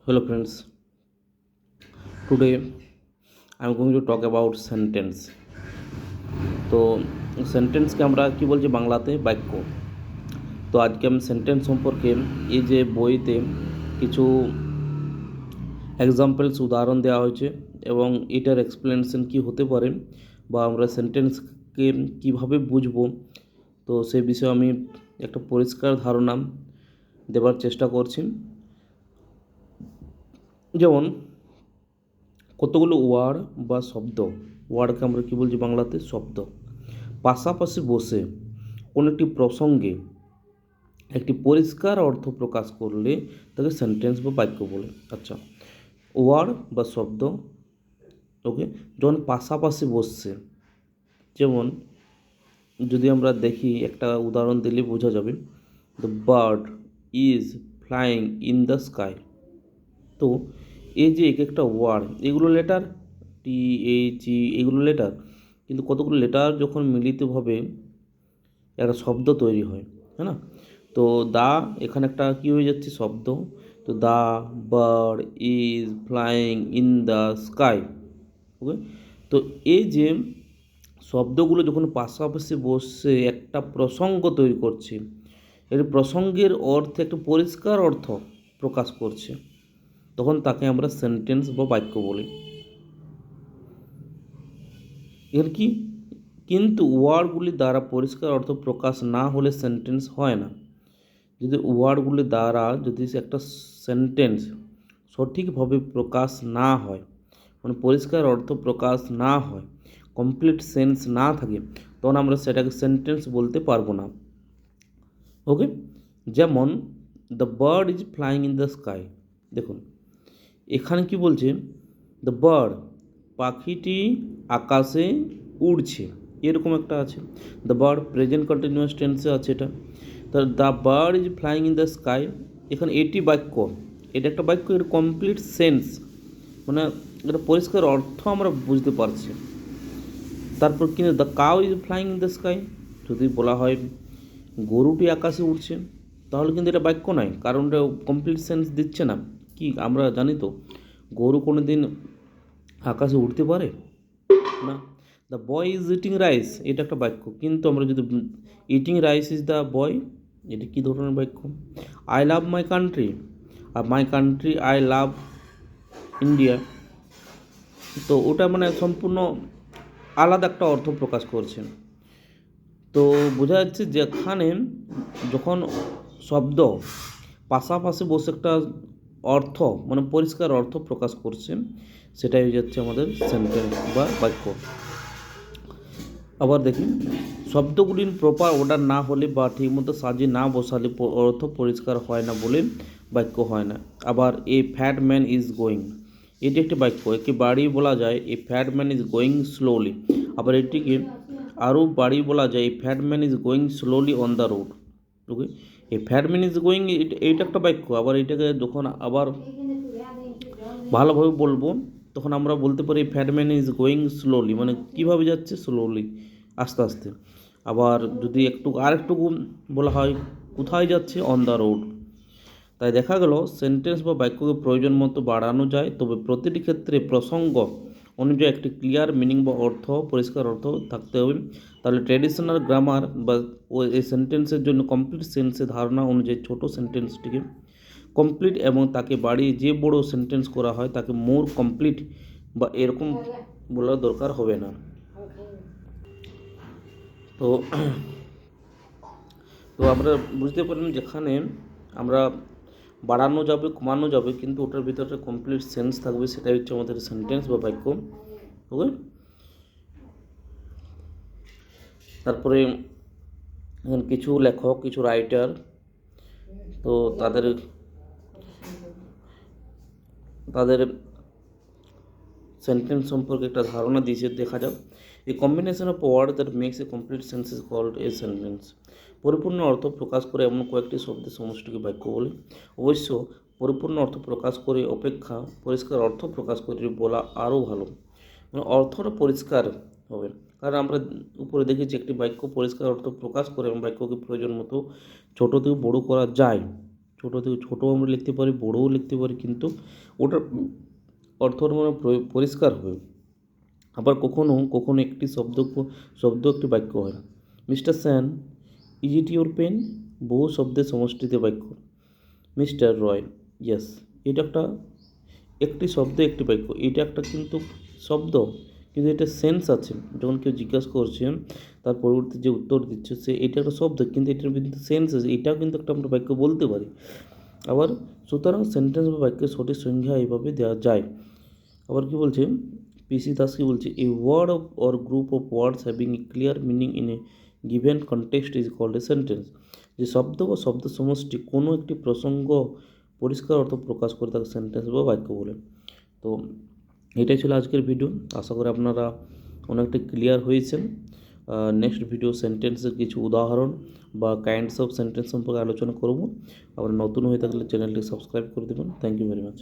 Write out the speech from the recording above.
Hello friends, today I am going to talk about sentence. তো সেন্টেন্সকে আমরা কি বলছি বাংলাতে বাক্য। তো আজকে আমি সেন্টেন্স সম্পর্কে এই যে বইতে কিছু এক্সাম্পলস উদাহরণ দেওয়া হয়েছে এবং এটার এক্সপ্লেনেশন কি হতে পারে বা আমরা সেন্টেন্সকে কিভাবে বুঝবো, তো সেই বিষয়ে আমি একটা পরিষ্কার ধারণা দেবার চেষ্টা করছি। যেমন কতগুলো ওয়ার্ড বা শব্দ, ওয়ার্ডকে আমরা কী বলছি বাংলাতে শব্দ, পাশাপাশি বসে কোনো একটি প্রসঙ্গে একটি পরিষ্কার অর্থ প্রকাশ করলে তাকে সেন্টেন্স বা বাক্য বলে। আচ্ছা, ওয়ার্ড বা শব্দ ওকে যখন পাশাপাশি বসছে, যেমন যদি আমরা দেখি একটা উদাহরণ দিলে বোঝা যাবে, the bird is flying in the sky. তো এই যে এক একটা ওয়ার্ড, এগুলো লেটার, THE এগুলো লেটার, কিন্তু কতগুলো লেটার যখন মিলিতভাবে একটা শব্দ তৈরি হয়, হ্যাঁ না? তো দা এখানে একটা কী হয়ে যাচ্ছে শব্দ। তো the bird is flying in the sky. Okay, তো এই যে শব্দগুলো যখন পাশাপাশি বসে একটা প্রসঙ্গ তৈরি করছে, এর প্রসঙ্গের অর্থে একটা পরিষ্কার অর্থ প্রকাশ করছে, তখন তাকে আমরা সেন্টেন্স বা বাক্য বলি। এর কি, কিন্তু ওয়ার্ডগুলি দ্বারা পরিষ্কার অর্থ প্রকাশ না হলে সেন্টেন্স হয় না। যদি ওয়ার্ডগুলি দ্বারা যদি একটা সেন্টেন্স সঠিকভাবে প্রকাশ না হয়, মানে পরিষ্কার অর্থ প্রকাশ না হয়, কমপ্লিট সেন্স না থাকে, তখন আমরা সেটাকে সেন্টেন্স বলতে পারবো না। ওকে, যেমন the bird is flying in the sky. দেখুন এখানে কি বলছে, দ্য বার্ড পাখিটি আকাশে উড়ছে, এরকম একটা আছে। দ্য বার্ড প্রেজেন্ট কন্টিনিউয়াস টেন্সে আছে এটা। তার the bird is flying in the sky, এখানে এটি বাক্য, এটা একটা বাক্য, এর কমপ্লিট সেন্স, মানে এটা পরিষ্কার অর্থ আমরা বুঝতে পারছি। তারপর কিন্তু the cow is flying in the sky, যদি বলা হয় গরুটি আকাশে উড়ছে, তাহলে কিন্তু এটা বাক্য নয়, কারণ এটা কমপ্লিট সেন্স দিচ্ছে না। কি আমরা জানি তো গরু কোনো দিন আকাশে উঠতে পারে না। The boy is eating rice, এটা একটা বাক্য, কিন্তু আমরা যদি eating rice is the boy, এটা কী ধরনের বাক্য? আই লাভ মাই কান্ট্রি, আর my country I love India, তো ওটা মানে সম্পূর্ণ আলাদা একটা অর্থ প্রকাশ করছে। তো বোঝা যাচ্ছে যেখানে যখন শব্দ পাশাপাশি বসে একটা অর্থ, মানে পরিষ্কার অর্থ প্রকাশ করছে, সেটাই হয়ে যাচ্ছে আমাদের সেন্টেন্স বা বাক্য। আবার দেখি, শব্দগুলির প্রপার অর্ডার না হলে বা ঠিকমতো সাজিয়ে না বসালে অর্থ পরিষ্কার হয় না বলে বাক্য হয় না। আবার a fat man is going, এটি একটি বাক্য, একে বাড়িয়ে বলা যায় a fat man is going slowly. আবার এটিকে আরও বাড়িয়ে বলা যায় a fat man is going slowly on the road. Okay, a fat man is going, এইটা একটা বাক্য। আবার এটাকে যখন আবার ভালোভাবে বলবো, তখন আমরা বলতে পারি fat man is going slowly, মানে কীভাবে যাচ্ছে, স্লোলি, আস্তে আস্তে। আবার যদি আরেকটু বলা হয় কোথায় যাচ্ছে, অন দ্য রোড। তাই দেখা গেল সেন্টেন্স বা বাক্যকে প্রয়োজন মতো বাড়ানো যায়, তবে প্রতিটি ক্ষেত্রে প্রসঙ্গ অনুযায়ী একটি ক্লিয়ার মিনিং বা অর্থ, পরিষ্কার অর্থ থাকতে হবে। তাহলে ট্র্যাডিশনাল গ্রামার বা এই সেন্টেন্সের জন্য কমপ্লিট সেন্সের ধারণা অনুযায়ী ছোট সেন্টেন্সটিকে কমপ্লিট এবং তাকে বাড়িয়ে যে বড় সেন্টেন্স করা হয় তাকে মোর কমপ্লিট বা এরকম বলার দরকার হবে না। তো তো আমরা বুঝতে পারলাম যেখানে আমরা বাড়ানো যাবে, কমানো যাবে, কিন্তু ওটার ভিতরে কমপ্লিট সেন্স থাকবে, সেটাই হচ্ছে আমাদের সেন্টেন্স বা বাক্য। ওকে, তারপরে কিছু লেখক, কিছু রাইটার, তো তাদের সেন্টেন্স সম্পর্কে একটা ধারণা দিয়েছে, দেখা যাক। A combination of word that makes a complete sense is called a sentence. পরিপূর্ণ অর্থ প্রকাশ করে এমন কয়েকটি শব্দের সমষ্টিকে বাক্য বলে। অবশ্য পরিপূর্ণ অর্থ প্রকাশ করে অপেক্ষা পরিষ্কার অর্থ প্রকাশ করে বলা আরও ভালো, মানে অর্থটা পরিষ্কার হবে। কারণ আমরা উপরে দেখেছি একটি বাক্য পরিষ্কার অর্থ প্রকাশ করে এবং বাক্যকে প্রয়োজন মতো ছোটো থেকে বড়ো করা যায়। ছোটো থেকে ছোটো আমরা লিখতে পারি, বড়ও লিখতে পারি, কিন্তু ওটার অর্থটা মানে পরিষ্কার হবে। আবার কখনো কখনো একটি শব্দ একটি বাক্য হয় না। Mister San, is it your pen? বহু শব্দের সমষ্টিতে বাক্য। Mister Roy, yes. এটা একটি শব্দ একটি বাক্য, এটা একটা কিন্তু শব্দ, কিন্তু এটা সেন্স আছে। যখন কেউ জিজ্ঞাসা করছে, তার পরবর্তী যে উত্তর দিচ্ছে সে, এটা একটা শব্দ, কিন্তু এটার কিন্তু সেন্স আছে, এটাও কিন্তু একটা আমরা বাক্য বলতে পারি। আবার সুতরাং সেন্টেন্স বা বাক্যের সঠিক সংজ্ঞা এইভাবে দেওয়া যায়। আবার কি বলছে, পিসি দাস কি বলছে, a word of or group of words having a clear meaning in a given context is called a sentence. যে শব্দ বা শব্দ সমষ্টি কোনো একটি প্রসঙ্গ পরিষ্কার অর্থ প্রকাশ করে তাকে সেন্টেন্স বা বাক্য বলে। তো এটাই ছিল আজকের ভিডিও। আশা করি আপনারা অনেকটা ক্লিয়ার হয়েছেন। নেক্সট ভিডিও সেন্টেন্সের কিছু উদাহরণ বা কাইন্ডস অফ সেন্টেন্স সম্পর্কে আলোচনা করব। আবার নতুন হয়ে থাকলে চ্যানেলটি সাবস্ক্রাইব করে দেবেন। Thank you very much.